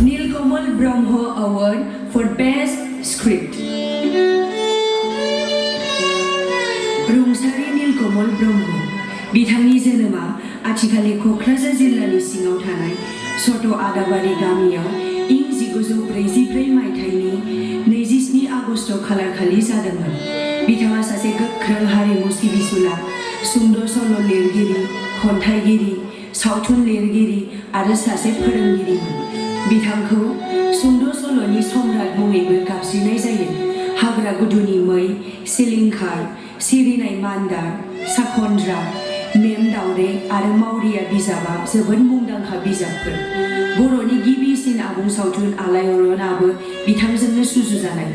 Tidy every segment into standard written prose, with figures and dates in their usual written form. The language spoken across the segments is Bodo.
Nilkamal Brahma Award for Best Script. रुंसारि नीलकमल ब्रह्म बिथांनि जोनोमा आथिखालनि क'क्राझार जिल्लानि सिङाव थानाय सट' आदाबारि गामियाव इं 1944 मायथाइनि 27 आगस्ट खालारखालि जादोंमोन। बिथाङा सासे गोख्रों हारिमु सिबिसुला, सुंद' सल' लिरगिरि, खन्थाइगिरि, सावथुन लिरगिरि आरो सासे फोरोंगिरिमोन। बिथांखौ सुंद' सल'नि सम्राट मुङैबो गाबज्रिनाय जायो। हाग्रा गुदुनि मै, सिलिंखार, सिरिनाय मान्दार, साखन्द्रा, मेम दावरे आरो मावरिया बिजाबा जोबोद मुंदांखा बिजाबफोर। बर'नि गिबिसिन आबुं सावथुन आलायारनआबो बिथांजोंनो सुजुजानाय।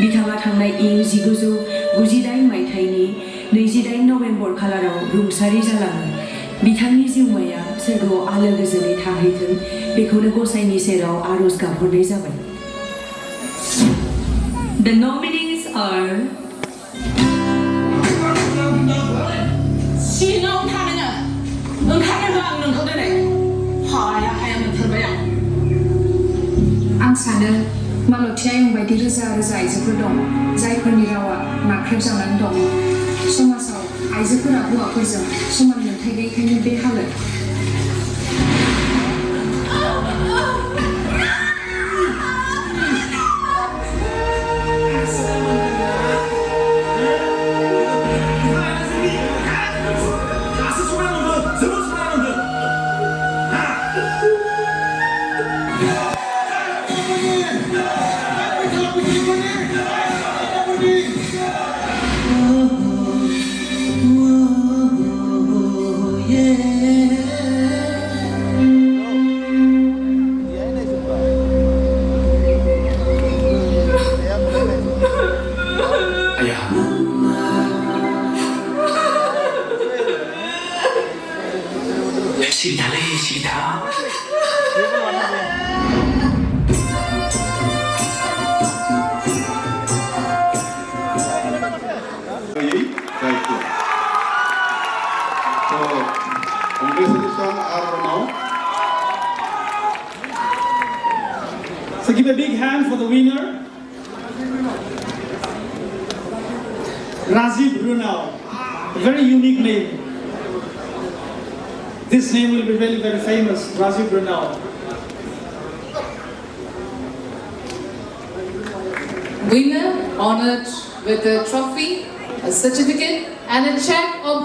बिथाङा थांनाय इं 1998 मायथाइनि 28 नभेम्बर खालाराव रुंसारि जालाङो। बिथांनि जिउमाया सोरगोआव आलो गोजोनै थाहैथों बेखौनो गसाइनि सेराव आरज गाबहरनाय जाबाय। The nominees are सिङाव थानोङो ओंखारनो होआ आं नोंखौ दिनै हाया हाया मोनथारबाय आं सानो मालती आयं बायदि रोजा रोजा आइजोफोर दं जायफोरनि रावा नाख्रेबजानानै दं। समाजाव आइजोफोरा हौवाफोरजों समान मोनथाय गैयैखायनो बे हालोद। 시다. So, congratulations are now. So give a big hand for the winner, Rajiv Brunel. A very unique name. This name will be very, very famous, Rajiv Brunel. Winner honored with a trophy, a certificate and a check of